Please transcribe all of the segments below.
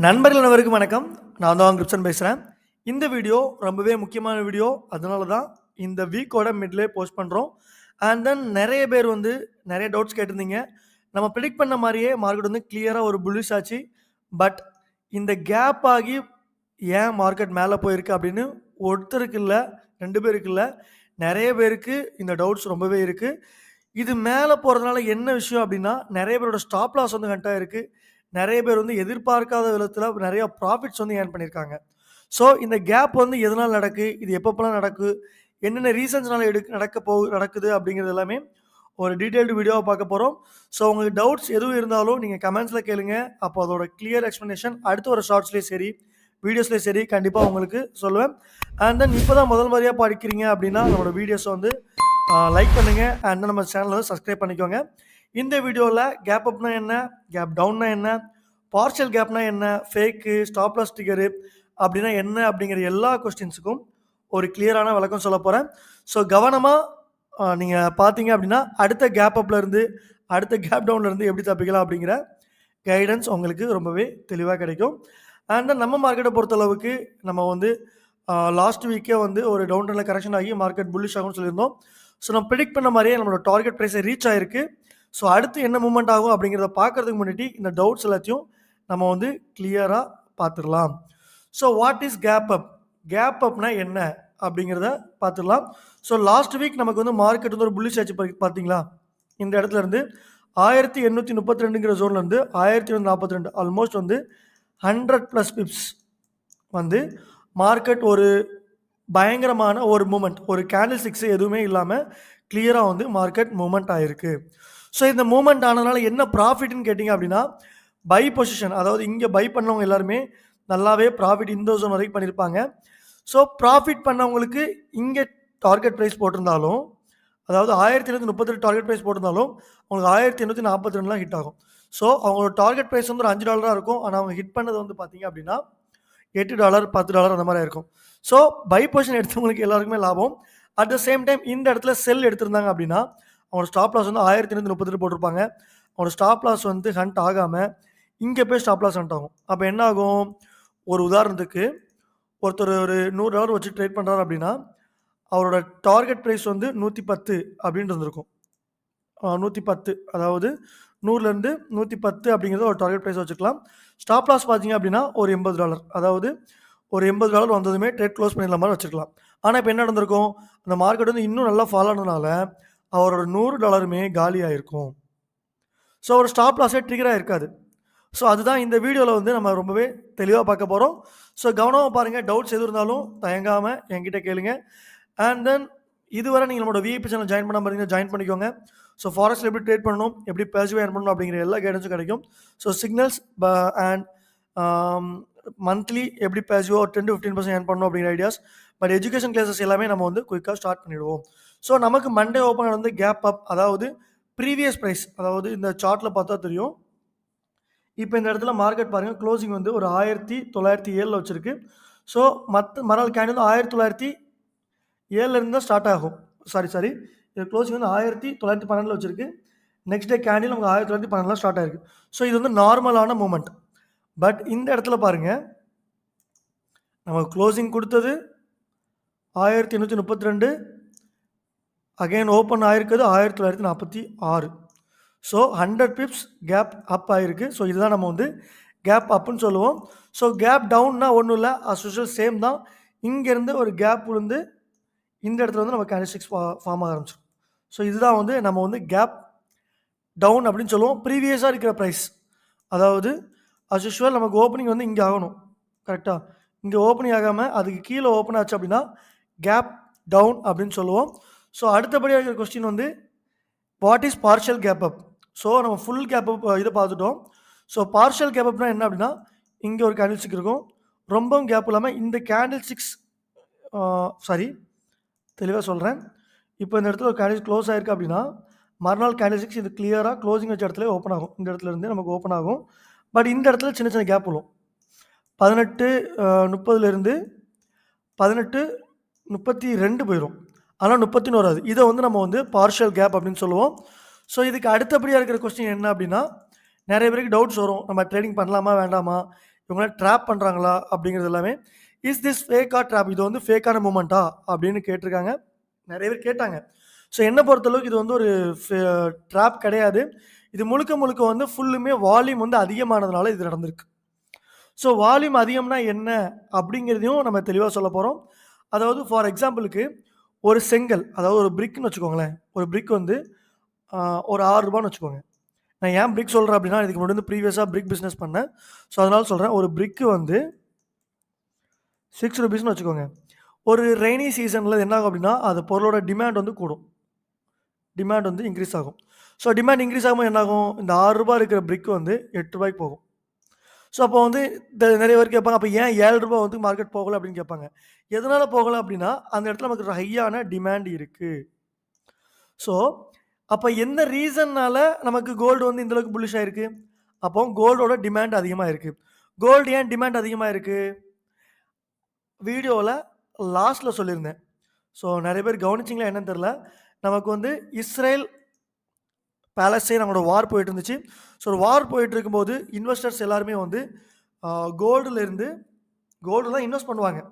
நண்பர்கள் அனைவருக்கும் வணக்கம். நான் தான் கிரிப்சன் பேசுகிறேன். இந்த வீடியோ ரொம்பவே முக்கியமான வீடியோ. அதனால தான் இந்த வீக்கோட மிட்லே போஸ்ட் பண்ணுறோம். அண்ட் தென் நிறைய பேர் நிறைய டவுட்ஸ் கேட்டிருந்தீங்க. நம்ம ப்ரெடிக்ட் பண்ண மாதிரியே மார்க்கெட் கிளியராக ஒரு புல்லிஷ் ஆச்சு. பட் இந்த கேப் ஆகி ஏன் மார்க்கெட் மேலே போயிருக்கு அப்படின்னு ஒருத்தருக்கு இல்லை, 2 பேருக்கு இல்லை, நிறைய பேருக்கு இந்த டவுட்ஸ் ரொம்பவே இருக்குது. இது மேலே போகிறதுனால என்ன விஷயம் அப்படின்னா, நிறைய பேரோட ஸ்டாப் லாஸ் கரெக்டா இருக்குது. நிறைய பேர் எதிர்பார்க்காத விதத்தில் நிறைய ப்ராஃபிட்ஸ் ஏர்ன் பண்ணியிருக்காங்க. ஸோ இந்த கேப் எதனால் நடக்கு, இது எப்பப்பெல்லாம் நடக்கு, என்னென்ன ரீசன்ஸ்னால நடக்குது அப்படிங்கிறது எல்லாமே ஒரு டீட்டெயில்டு வீடியோவை பார்க்க போகிறோம். ஸோ உங்களுக்கு டவுட்ஸ் எதுவும் இருந்தாலும் நீங்கள் கமெண்ட்ஸில் கேளுங்க. அப்போ அதோட கிளியர் எக்ஸ்ப்ளனேஷன் அடுத்து ஒரு ஷார்ட்ஸ்லேயும் சரி, வீடியோஸ்லேயும் சரி கண்டிப்பாக உங்களுக்கு சொல்லுவேன். அண்ட் தென் இப்போ தான் முதல் முறையாக படிக்கிறீங்க அப்படின்னா நம்மளோட வீடியோஸை லைக் பண்ணுங்கள். அண்ட் தென் நம்ம சேனலை சப்ஸ்கிரைப் பண்ணிக்கோங்க. இந்த வீடியோவில் கேப் அப்னா என்ன, கேப் டவுன்னா என்ன, பார்ஷியல் கேப்னா என்ன, ஃபேக்கு, ஸ்டாப் லாஸ் ட்ரிகரு அப்படின்னா என்ன அப்படிங்கிற எல்லா கொஸ்டின்ஸுக்கும் ஒரு கிளியரான விளக்கம் சொல்ல போகிறேன். ஸோ கவனமாக நீங்கள் பார்த்தீங்க அப்படின்னா அடுத்த கேப் அப்லேருந்து அடுத்த கேப் டவுன்லேருந்து எப்படி தப்பிக்கலாம் அப்படிங்கிற கைடன்ஸ் உங்களுக்கு ரொம்பவே தெளிவாக கிடைக்கும். அண்ட் தென் நம்ம மார்க்கெட்டை பொறுத்தளவுக்கு நம்ம லாஸ்ட் வீக்கே ஒரு டவுன் ட்ரெண்டில் கரெக்ஷன் ஆகி மார்க்கெட் புல்லிஷ் ஆகும்னு சொல்லியிருந்தோம். ஸோ நம்ம ப்ரெடிக்ட் பண்ண மாதிரியே நம்மளோட டார்கெட் ப்ரைஸை ரீச் ஆகிருக்கு. ஸோ அடுத்து என்ன மூவ்மெண்ட் ஆகும் அப்படிங்கிறத பார்க்கறதுக்கு முன்னாடி இந்த டவுட்ஸ் எல்லாத்தையும் நம்ம கிளியராக பார்த்துடலாம். So what is gap up, gap அப்னா என்ன அப்படிங்கிறத பார்த்துடலாம். ஸோ லாஸ்ட் வீக் நமக்கு மார்க்கெட் ஒரு புல்லிஷ் ஆச்சு பார்த்தீங்களா. இந்த இடத்துல இருந்து 1832ங்கிற ஜோன்லேருந்து 1842 ஆல்மோஸ்ட் 100+ பிப்ஸ் மார்க்கெட் ஒரு பயங்கரமான ஒரு மூமெண்ட், ஒரு கேண்டில் ஸ்டிக்ஸ் எதுவுமே இல்லாமல் கிளியராக மார்க்கெட் மூமெண்ட் ஆகிருக்கு. ஸோ இந்த மூமெண்ட் ஆனதுனால என்ன ப்ராஃபிட்னு கேட்டிங்க அப்படின்னா, பை பொசிஷன், அதாவது இங்கே பை பண்ணவங்க எல்லாருமே நல்லாவே ப்ராஃபிட் இந்த ஜோன் வரைக்கும் பண்ணியிருப்பாங்க. ஸோ ப்ராஃபிட் பண்ணவங்களுக்கு இங்கே டார்கெட் ப்ரைஸ் போட்டிருந்தாலும், அதாவது 1832 டார்கெட் ப்ரைஸ் போட்டிருந்தாலும் அவங்களுக்கு 1842 ஹிட் ஆகும். ஸோ அவங்களோட டார்கெட் ப்ரைஸ் ஒரு $5 இருக்கும். ஆனால் அவங்க ஹிட் பண்ணது பார்த்தீங்க அப்படின்னா $8, $10 அந்த மாதிரி இருக்கும். ஸோ பை பொசிஷன் எடுத்தவங்களுக்கு எல்லாருக்குமே லாபம். அட் த சேம் டைம் இந்த இடத்துல செல் எடுத்திருந்தாங்க அப்படின்னா அவங்களோட ஸ்டாப் லாஸ் 1832 போட்டிருப்பாங்க. அவங்களோட ஸ்டாப் லாஸ் ஹண்ட் ஆகாமல் இங்கே போய் ஸ்டாப் லாஸ் ஹண்ட் ஆகும். அப்போ என்ன ஆகும், ஒரு உதாரணத்துக்கு ஒருத்தர் ஒரு $100 வச்சு ட்ரேட் பண்ணுறாரு அப்படின்னா அவரோட டார்கெட் ப்ரைஸ் 110 அப்படின்ட்டு இருந்திருக்கும். 110, அதாவது 100லேருந்து 110 அப்படிங்கிறத ஒரு டார்கெட் ப்ரைஸ் வச்சுக்கலாம். ஸ்டாப் லாஸ் பார்த்தீங்க அப்படின்னா ஒரு $80, அதாவது ஒரு $80 வந்ததுமே ட்ரேட் க்ளோஸ் பண்ணிடலாம் மாதிரி வச்சுக்கலாம். ஆனால் இப்போ என்ன நடந்திருக்கும், அந்த மார்க்கெட் இன்னும் நல்லா ஃபாலோ ஆனதுனால அவரோட $100 காலி ஆகிருக்கும். ஸோ ஒரு ஸ்டாப் லாஸே ட்ரிகராக இருக்காது. ஸோ அதுதான் இந்த வீடியோவில் நம்ம ரொம்பவே தெளிவாக பார்க்க போகிறோம். ஸோ கவனமாக பாருங்கள். டவுட்ஸ் எது இருந்தாலும் தயங்காமல் என்கிட்ட கேளுங்க. அண்ட் தென் இதுவரை நீங்கள் நம்மளோட விஐபி சேனல் ஜாயின் பண்ண பார்த்தீங்கன்னா ஜாயின் பண்ணிக்கோங்க. ஸோ ஃபாரெக்ஸில் எப்படி ட்ரேட் பண்ணணும், எப்படி பேசிவாக ஏர்ன் பண்ணணும் அப்படிங்கிற எல்லா கைடன்ஸும் கிடைக்கும். ஸோ சிக்னல்ஸ் அண்ட் மந்த்லி எப்படி பேசிவோ 10-15% ஏர்ன் பண்ணணும் அப்படிங்கிற ஐடியாஸ். பட் எஜுகேஷன் கிளாஸஸ் எல்லாமே நம்ம குயிக்காக ஸ்டார்ட் பண்ணிவிடுவோம். ஸோ நமக்கு மண்டே ஓப்பன் கேப் அப், அதாவது ப்ரீவியஸ் ப்ரைஸ், அதாவது இந்த சார்ட்டில் பார்த்தா தெரியும். இப்போ இந்த இடத்துல மார்க்கெட் பாருங்கள், க்ளோசிங் ஒரு 1907 வச்சுருக்கு. ஸோ மறுநாள் கேண்டில் 1907 தான் ஸ்டார்ட் ஆகும். சாரி இது க்ளோசிங் 1912 வச்சுருக்கு. நெக்ஸ்ட் டே கேண்டில் நமக்கு 1912 ஸ்டார்ட் ஆகிருக்கு. ஸோ இது நார்மலான மூமெண்ட். பட் இந்த இடத்துல பாருங்கள், நமக்கு க்ளோசிங் கொடுத்தது 1832, அகைன் ஓப்பன் ஆகிருக்குது 1946. ஸோ 100 பிப்ஸ் கேப் அப் ஆகிருக்கு. ஸோ இதுதான் நம்ம கேப் அப்புன்னு சொல்லுவோம். ஸோ கேப் டவுன்னா ஒன்றும் இல்லை, அஸ் யூஷுவல் சேம் தான். இங்கேருந்து ஒரு கேப் விழுந்து இந்த இடத்துல நம்ம கேண்டில்ஸ்டிக்ஸ் ஃபார்ம் ஆக ஆரம்பிச்சிடும். ஸோ இதுதான் நம்ம கேப் டவுன் அப்படின்னு சொல்லுவோம். ப்ரீவியஸாக இருக்கிற ப்ரைஸ், அதாவது அஸ் யூஷுவல் நமக்கு ஓப்பனிங் இங்கே ஆகணும், கரெக்டாக. இங்கே ஓப்பனிங் ஆகாமல் அதுக்கு கீழே ஓப்பன் ஆச்சு அப்படின்னா கேப் டவுன் அப்படின்னு சொல்லுவோம். ஸோ அடுத்தபடியாக இருக்கிற question what is partial gap up. So நம்ம ஃபுல் கேப் அப் இதை பார்த்துட்டோம். ஸோ பார்ஷியல் கேப் அப்னா என்ன அப்படின்னா, இங்கே ஒரு கேண்டில் ஸ்டிக் இருக்கும், ரொம்பவும் கேப் இல்லாமல் இந்த கேண்டில் ஸ்டிக்ஸ், தெளிவாக சொல்கிறேன். இப்போ இந்த இடத்துல ஒரு கேண்டில் க்ளோஸ் ஆகிருக்கு அப்படின்னா மறுநாள் கேண்டில் ஸ்டிக்ஸ் இது கிளியராக க்ளோசிங் வச்ச இடத்துல ஓப்பன் ஆகும். இந்த இடத்துல இருந்து நமக்கு ஓப்பன் ஆகும். பட் இந்த இடத்துல சின்ன சின்ன கேப் விழும். 18:30 18:32 போயிடும். ஆனால் 31 வராது. இதை நம்ம பார்ஷியல் கேப் அப்படின்னு சொல்லுவோம். ஸோ இதுக்கு அடுத்தபடியாக இருக்கிற கொஸ்டின் என்ன அப்படின்னா, நிறைய பேருக்கு டவுட்ஸ் வரும், நம்ம ட்ரேடிங் பண்ணலாமா வேண்டாமா, இவங்கள ட்ராப் பண்ணுறாங்களா அப்படிங்கிறது எல்லாமே. இஸ் திஸ் ஃபேக்கா ட்ராப், இது வந்து ஃபேக்கான மூமெண்ட்டா அப்படின்னு கேட்டிருக்காங்க. நிறைய பேர் கேட்டாங்க. ஸோ என்ன பொறுத்தளவுக்கு இது வந்து ஒரு ட்ராப் கிடையாது. இது முழுக்க முழுக்க வந்து ஃபுல்லுமே வால்யூம் வந்து அதிகமானதுனால இது நடந்திருக்கு. ஸோ வால்யூம் அதிகம்னா என்ன அப்படிங்கிறதையும் நம்ம தெளிவாக சொல்ல போகிறோம். அதாவது ஃபார் எக்ஸாம்பிளுக்கு ஒரு செங்கல், அதாவது ஒரு பிரிக்னு வச்சுக்கோங்களேன். ஒரு பிரிக் வந்து ஒரு ₹6ன்னு வச்சுக்கோங்க. நான் ஏன் பிரிக் சொல்கிறேன் அப்படின்னா, இதுக்கு முன்னாடி வந்து ப்ரீவியஸாக பிரிக் பிஸ்னஸ் பண்ணேன். ஸோ அதனால சொல்கிறேன். ஒரு பிரிக்கு வந்து ₹6ன்னு வச்சுக்கோங்க. ஒரு ரெய்னி சீசனில் என்ன ஆகும் அப்படின்னா, அது பொருளோட டிமாண்ட் வந்து கூடும். டிமாண்ட் வந்து இன்க்ரீஸ் ஆகும். ஸோ டிமாண்ட் இன்க்ரீஸ் ஆகும்போது என்ன ஆகும், இந்த ₹6 இருக்கிற பிரிக் வந்து ₹8 போகும். ஸோ அப்போ வந்து நிறைய பேர் கேட்பாங்க, அப்போ ஏன் ₹7 வந்து மார்க்கெட் போகல அப்படின்னு கேட்பாங்க. எதனால போகல அப்படின்னா, அந்த இடத்துல நமக்கு ஒரு ஹையான டிமாண்ட் இருக்கு. ஸோ அப்போ எந்த ரீசன்னால நமக்கு கோல்டு வந்து இந்த அளவுக்கு புல்லிஷ் ஆயிருக்கு? அப்போ கோல்டோட டிமாண்ட் அதிகமா இருக்கு. கோல்டு ஏன் டிமாண்ட் அதிகமா இருக்கு? வீடியோல லாஸ்ட்ல சொல்லியிருந்தேன். ஸோ நிறைய பேர் கவனிச்சிங்களா என்னன்னு தெரியல. நமக்கு வந்து இஸ்ரேல் பாலஸ்டைன் அவங்களோட வார் போயிட்டு இருந்துச்சு. ஸோ ஒரு வார் போயிட்டு இருக்கும்போது இன்வெஸ்டர்ஸ் எல்லாருமே வந்து கோல்டுலேருந்து கோல்டு தான் இன்வெஸ்ட் பண்ணுவாங்க.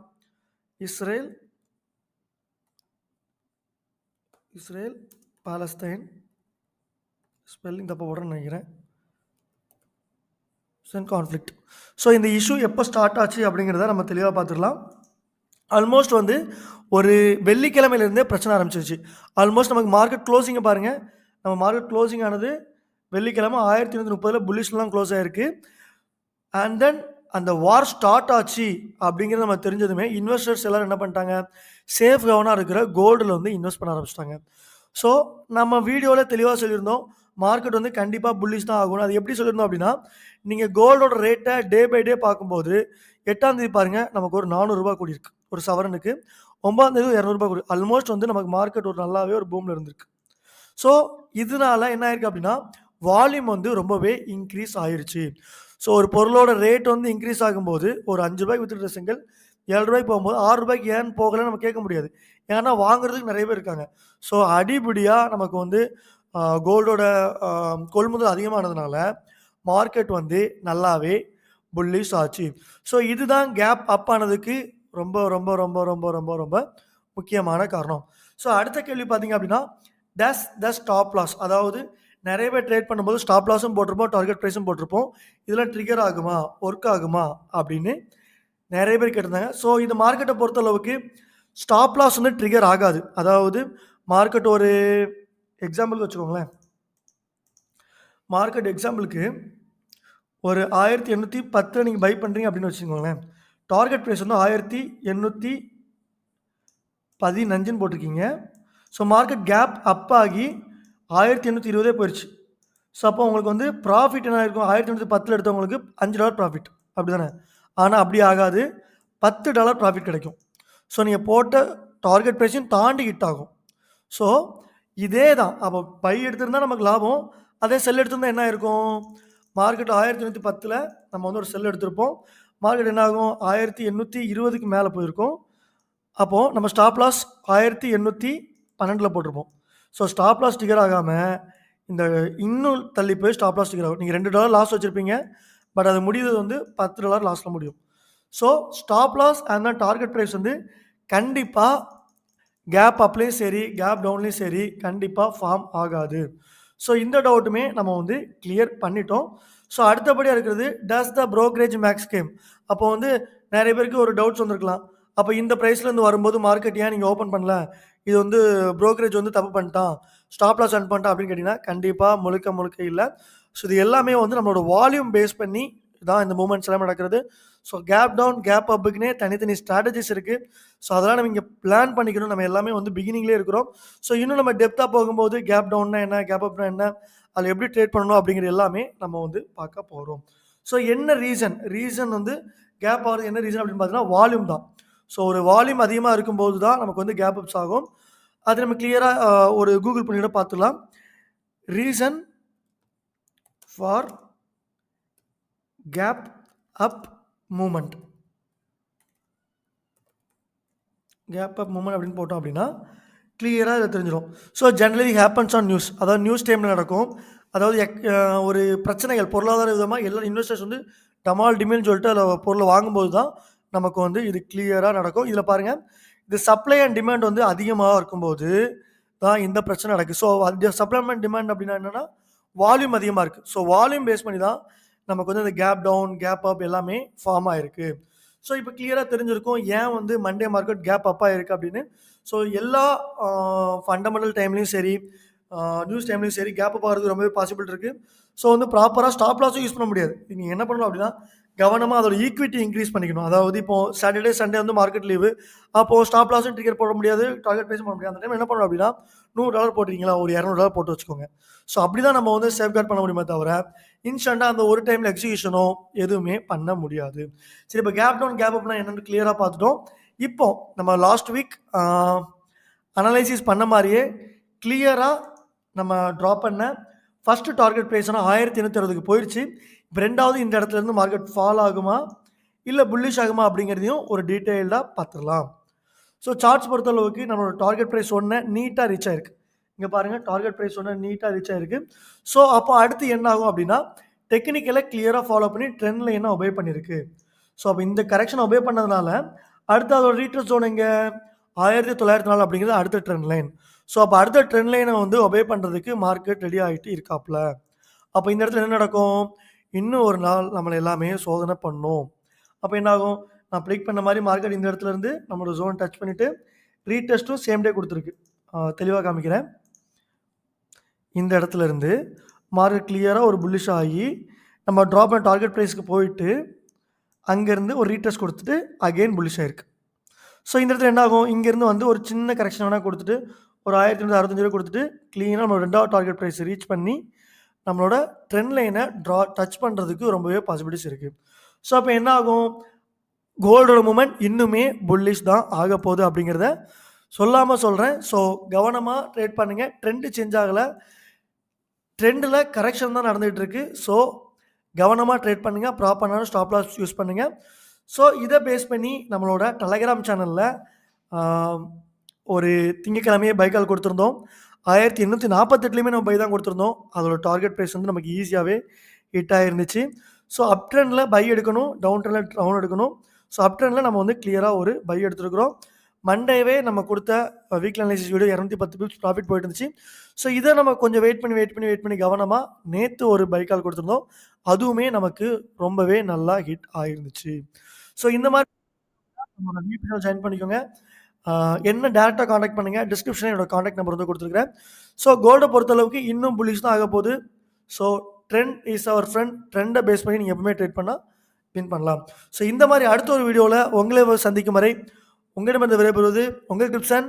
இஸ்ரேல் பாலஸ்தைன் ஸ்பெல்லிங் தப்பா போடுறேன்னு நினைக்கிறேன். கான்ஃப்ளிக்ட். ஸோ இந்த இஷ்யூ எப்போ ஸ்டார்ட் ஆச்சு அப்படிங்கிறத நம்ம தெளிவாக பார்த்துடலாம். ஆல்மோஸ்ட் வந்து ஒரு வெள்ளிக்கிழமையிலேருந்தே பிரச்சனை ஆரம்பிச்சிருச்சு. ஆல்மோஸ்ட் நமக்கு மார்க்கெட் க்ளோசிங்கை பாருங்கள். நம்ம மார்க்கெட் க்ளோசிங் ஆனது வெள்ளிக்கிழமை 1830 புல்லிஷ்லாம் க்ளோஸ் ஆகிருக்கு. அண்ட் தென் அந்த வார் ஸ்டார்ட் ஆச்சு அப்படிங்கிறது நம்ம தெரிஞ்சதுமே இன்வெஸ்டர்ஸ் எல்லோரும் என்ன பண்ணிட்டாங்க, சேஃப் கவனாக இருக்கிற கோல்டில் வந்து இன்வெஸ்ட் பண்ண ஆரம்பிச்சிட்டாங்க. ஸோ நம்ம வீடியோவில் தெளிவாக சொல்லியிருந்தோம், மார்க்கெட் வந்து கண்டிப்பாக புல்லிஷ் தான் ஆகணும். அது எப்படி சொல்லியிருந்தோம் அப்படின்னா, நீங்கள் கோல்டோட ரேட்டை டே பை டே பார்க்கும்போது 8ஆம் தேதி பாருங்கள், நமக்கு ஒரு ₹400 கூடியிருக்கு ஒரு சவரனுக்கு. 9ஆம் தேதி ₹200 கூடி. ஆல்மோஸ்ட் வந்து நமக்கு மார்க்கெட் ஒரு நல்லாவே ஒரு பூமில் இருந்திருக்கு. ஸோ இதனால என்ன ஆயிருக்கு அப்படின்னா, வால்யூம் வந்து ரொம்பவே இன்க்ரீஸ் ஆயிருச்சு. ஸோ ஒரு பொருளோட ரேட் வந்து இன்க்ரீஸ் ஆகும்போது ஒரு ₹5 வித்துட்டு செங்கல் ₹7 போகும்போது ₹6 ஏன் போகலன்னு நம்ம கேட்க முடியாது. ஏன்னா வாங்குறதுக்கு நிறைய பேர் இருக்காங்க. ஸோ அடிபடியாக நமக்கு வந்து கோல்டோட கொள்முதல் அதிகமானதுனால மார்க்கெட் வந்து நல்லாவே புல்லிஷ் ஆச்சு. ஸோ இதுதான் கேப் அப் ஆனதுக்கு ரொம்ப ரொம்ப ரொம்ப ரொம்ப ரொம்ப ரொம்ப முக்கியமான காரணம். ஸோ அடுத்த கேள்வி பார்த்தீங்க அப்படின்னா, டஸ் த ஸ்டாப் லாஸ், அதாவது நிறைய பேர் ட்ரேட் பண்ணும்போது ஸ்டாப் லாஸும் போட்டிருப்போம், டார்கெட் ப்ரைஸும் போட்டிருப்போம். இதெல்லாம் ட்ரிகர் ஆகுமா, ஒர்க் ஆகுமா அப்படின்னு நிறைய பேர் கேட்டிருந்தாங்க. ஸோ இந்த மார்க்கெட்டை பொறுத்தளவுக்கு ஸ்டாப் லாஸ் வந்து ட்ரிகர் ஆகாது. அதாவது மார்க்கெட் ஒரு எக்ஸாம்பிளுக்கு வச்சுக்கோங்களேன். மார்க்கெட் எக்ஸாம்பிளுக்கு ஒரு 1810 நீங்கள் பை பண்ணுறீங்க அப்படின்னு வச்சுக்கோங்களேன். டார்கெட் ப்ரைஸ் வந்து 1815 போட்டிருக்கீங்க. ஸோ மார்க்கெட் கேப் அப் ஆகி 1820 போயிடுச்சு. ஸோ அப்போ உங்களுக்கு வந்து ப்ராஃபிட் என்ன இருக்கும், 1810 எடுத்தவங்களுக்கு $5 ப்ராஃபிட் அப்படி தானே. ஆனால் அப்படி ஆகாது, $10 ப்ராஃபிட் கிடைக்கும். ஸோ நீங்கள் போட்ட டார்கெட் ப்ரைஸையும் தாண்டி ஹிட் ஆகும். ஸோ இதே தான். அப்போ பை எடுத்திருந்தால் நமக்கு லாபம், அதே செல் எடுத்திருந்தால் என்ன இருக்கும், மார்க்கெட் 1810 நம்ம வந்து ஒரு செல் எடுத்திருப்போம். மார்க்கெட் என்ன ஆகும், 1820க்கு மேலே போயிருக்கும். அப்போது நம்ம ஸ்டாப் லாஸ் 1812 போட்டிருப்போம். ஸோ ஸ்டாப் லாஸ் ட்ரிகர் ஆகாமல் இந்த இன்னும் தள்ளி போய் ஸ்டாப் லாஸ் ட்ரிகர் ஆகும். நீங்கள் $2 லாஸ் வச்சுருப்பீங்க, பட் அது முடியுது வந்து $10 லாஸில் முடியும். ஸோ ஸ்டாப் லாஸ் அண்ட் தான் டார்கெட் ப்ரைஸ் வந்து கண்டிப்பாக கேப் அப்லேயும் சரி கேப் டவுன்லேயும் சரி கண்டிப்பாக ஃபார்ம் ஆகாது. ஸோ இந்த டவுட்டுமே நம்ம வந்து கிளியர் பண்ணிட்டோம். ஸோ அடுத்தபடியாக இருக்கிறது டஸ் த brokerage மேக்ஸ் கேம். அப்போ வந்து நிறைய பேருக்கு ஒரு டவுட்ஸ் வந்திருக்கலாம், அப்போ இந்த ப்ரைஸ்லேருந்து வரும்போது மார்க்கெட் ஏன் நீங்கள் ஓப்பன் பண்ணல, இது வந்து brokerage வந்து தப்பு பண்ணிட்டான், ஸ்டாப் லாஸ் அன் பண்ணிட்டான் அப்படின்னு கேட்டிங்கன்னா கண்டிப்பாக முழுக்க இல்லை. ஸோ இது எல்லாமே வந்து நம்மளோட வால்யூம் பேஸ் பண்ணி தான் இந்த மூமெண்ட்ஸ் எல்லாமே நடக்கிறது. ஸோ கேப் டவுன் கேப் அப்புக்குனே தனித்தனி ஸ்ட்ராட்டஜிஸ் இருக்குது. ஸோ அதெல்லாம் நம்ம இங்கே பிளான் பண்ணிக்கணும். நம்ம எல்லாமே வந்து பிகினிங்லேயே இருக்கிறோம். ஸோ இன்னும் நம்ம டெப்த்தாக போகும்போது கேப் டவுன்னா என்ன, கேப் அப்னா என்ன, அதில் எப்படி ட்ரேட் பண்ணணும் அப்படிங்கிற எல்லாமே நம்ம வந்து பார்க்க போகிறோம். ஸோ என்ன ரீசன் வந்து கேப் ஆகிறது என்ன ரீசன் அப்படின்னு பார்த்தீங்கன்னா வால்யூம் தான். ஸோ ஒரு வால்யூம் அதிகமாக இருக்கும்போது தான் நமக்கு வந்து கேப் அப்ஸ் ஆகும். அது நம்ம கிளியராக ஒரு கூகுள் பண்ணிவிட பார்த்துக்கலாம். Reason for gap up movement, gap up movement அப்படின்னு போட்டோம் அப்படின்னா கிளியராக இதை தெரிஞ்சிடும். So generally happens on news, அதாவது நியூஸ் டைமில் நடக்கும். அதாவது ஒரு பிரச்சனைகள் பொருளாதார விதமாக எல்லா இன்வெஸ்டர்ஸ் வந்து டமால் டிமில்னு சொல்லிட்டு அதில் பொருளை வாங்கும்போது தான் நமக்கு வந்து இது கிளியராக நடக்கும். இதில் பாருங்கள், இது சப்ளை அண்ட் டிமாண்ட் வந்து அதிகமாக இருக்கும்போது தான் இந்த பிரச்சனை நடக்குது. ஸோ அது சப்ளை அண்ட் டிமாண்ட் அப்படின்னா என்னென்னா வால்யூம் அதிகமாக இருக்குது. ஸோ வால்யூம் பேஸ் பண்ணி தான் நமக்கு வந்து இந்த கேப் டவுன், கேப் அப் எல்லாமே ஃபார்ம் ஆகிருக்கு. ஸோ இப்போ கிளியராக தெரிஞ்சிருக்கும் ஏன் வந்து மண்டே மார்க்கெட் கேப் அப் ஆகிருக்கு அப்படின்னு. ஸோ எல்லா ஃபண்டமெண்டல் டைம்லையும் சரி, நியூஸ் டைம்லையும் சரி கேப் அப் ஆகிறது ரொம்பவே பாசிபிள் இருக்குது. ஸோ வந்து ப்ராப்பராக ஸ்டாப் லாஸும் யூஸ் பண்ண முடியாது. நீங்கள் என்ன பண்ணணும் அப்படின்னா கவனமாக அதோட ஈக்விட்டி இன்க்ரீஸ் பண்ணிக்கணும். அதாவது இப்போ சாட்டர்டே சண்டே வந்து மார்க்கெட் லீவு, அப்போது ஸ்டாப் லாஸும் ட்ரிகர் போட முடியாது, டார்கெட் ப்ரைஸும் போட முடியாது. அந்த டைம் என்ன பண்ணணும் அப்படின்னா $100 போட்டிருக்கீங்களா, ஒரு $200 போட்டு வச்சுக்கோங்க. ஸோ அப்படி தான் நம்ம வந்து சேஃப்கார்ட் பண்ண முடியுமே தவிர இன்ஸ்டண்ட்டாக அந்த ஒரு டைமில் எக்ஸிக்யூஷனோ எதுவுமே பண்ண முடியாது. சரி, இப்போ கேப் டவுன் கேப் அப்னா என்னென்னு கிளியராக பார்த்துட்டோம். இப்போ நம்ம லாஸ்ட் வீக் அனலைசிஸ் பண்ண மாதிரியே கிளியராக நம்ம ட்ராப் பண்ண ஃபஸ்ட்டு டார்கெட் ப்ரைஸ்னா 1860க்கு போயிடுச்சு. இப்போ ரெண்டாவது இந்த இடத்துல இருந்து மார்க்கெட் ஃபால் ஆகுமா இல்லை புல்லிஷ் ஆகுமா அப்படிங்கிறதையும் ஒரு டீட்டெயில்டாக பார்த்துடலாம். ஸோ சார்ட்ஸ் பொறுத்தளவுக்கு நம்மளோட டார்கெட் ப்ரைஸ் ஒன்று நீட்டாக ரீச் ஆயிருக்கு. இங்கே பாருங்கள், டார்கெட் ப்ரைஸ் ஒன்று நீட்டாக ரீச் ஆயிருக்கு. ஸோ அப்போ அடுத்து என்ன ஆகும் அப்படின்னா டெக்னிக்கலாக கிளியராக ஃபாலோ பண்ணி ட்ரெண்ட் லைனை ஒபே பண்ணியிருக்கு. ஸோ அப்போ இந்த கரெக்ஷன் ஒபே பண்ணதுனால அடுத்து அதோட ரீட்ரஸ் ஜோன் இங்கே 1904 அப்படிங்கிறது அடுத்த ட்ரெண்ட் லைன். ஸோ அப்போ அடுத்த ட்ரெண்ட் லைனை வந்து ஒபே பண்ணுறதுக்கு மார்க்கெட் ரெடி ஆகிட்டு இருக்காப்புல. அப்போ இந்த இடத்துல என்ன நடக்கும், இன்னும் ஒரு நாள் நம்மளை எல்லாமே சோதனை பண்ணும். அப்போ என்ன ஆகும், நான் ப்ரிடிக்ட் பண்ண மாதிரி மார்க்கெட் இந்த இடத்துல இருந்து நம்மளோட ஜோன் டச் பண்ணிவிட்டு ரீடெஸ்ட்டும் சேம் டே கொடுத்துருக்கு. தெளிவாக காமிக்கிறேன். இந்த இடத்துல இருந்து மார்க்கெட் கிளியராக ஒரு புல்லிஷ் ஆகி நம்ம ட்ராப் பண்ண டார்கெட் ப்ரைஸ்க்கு போயிட்டு அங்கேருந்து ஒரு ரீடெஸ்ட் கொடுத்துட்டு அகெயின் புல்லிஷ் ஆயிருக்கு. ஸோ இந்த இடத்துல என்ன ஆகும், இங்கேருந்து வந்து ஒரு சின்ன கரெக்ஷன் வேணால் கொடுத்துட்டு ஒரு 1965 கொடுத்துட்டு க்ளீனாக நம்ம ரெண்டாவது டார்கெட் ப்ரைஸ் ரீச் பண்ணி நம்மளோட ட்ரெண்ட் லைனை டச் பண்ணுறதுக்கு ரொம்பவே பாசிபிலிட்டிஸ் இருக்குது. ஸோ அப்போ என்ன ஆகும், கோல்டோட மூமெண்ட் இன்னுமே புல்லிஷ் தான் ஆக போகுது அப்படிங்கிறத சொல்லாமல் சொல்கிறேன். ஸோ கவனமாக ட்ரேட் பண்ணுங்கள். ட்ரெண்டு சேஞ்ச் ஆகலை, ட்ரெண்டில் கரெக்ஷன் தான் நடந்துகிட்டு இருக்குது. ஸோ கவனமாக ட்ரேட் பண்ணுங்கள், ப்ராப்பரான ஸ்டாப் லாஸ் யூஸ் பண்ணுங்கள். ஸோ இதை பேஸ் பண்ணி நம்மளோட டெலகிராம் சேனலில் ஒரு திங்கக்கிழமையே பை கால் கொடுத்துருந்தோம். 1848லேயுமே நம்ம பை தான் கொடுத்துருந்தோம். அதோட டார்கெட் ப்ரைஸ் வந்து நமக்கு ஈஸியாகவே ஹிட் ஆகிருந்துச்சு. ஸோ அப் ட்ரெண்டில் பை எடுக்கணும், டவுன் ட்ரெண்டில் டவுன் எடுக்கணும். ஸோ அப் ட்ரெண்டில் நம்ம வந்து கிளியராக ஒரு பை எடுத்துருக்குறோம். மண்டேவே நம்ம கொடுத்த weekly analysis video 210 pips profit போயிட்டு இருந்துச்சு. ஸோ இதை நம்ம கொஞ்சம் வெயிட் பண்ணி கவனமாக நேற்று ஒரு பை கால் கொடுத்துருந்தோம். அதுவுமே நமக்கு ரொம்பவே நல்லா ஹிட் ஆகிருந்துச்சு. ஸோ இந்த மாதிரி நம்மளோட வீடியோ ஜாயின் பண்ணிக்கோங்க. என்ன டேரெக்டாக காண்டாக்ட் பண்ணுங்கள். டிஸ்கிரிப்ஷனில் என்னோட காண்டாக்ட் நம்பர் வந்து கொடுத்துருக்குறேன். ஸோ கோல்டை பொறுத்தளவுக்கு இன்னும் புல்லிஷ் தான் ஆக போகுது. So trend is our friend. ட்ரெண்டை பேஸ் பண்ணி நீங்கள் எப்பவுமே ட்ரேட் பண்ணால் வின் பண்ணலாம். ஸோ இந்த மாதிரி அடுத்த ஒரு வீடியோவில் உங்களே சந்திக்கும் வரை உங்களிடமிருந்து விடைபெறுவது உங்கள் கிரிப்சன்.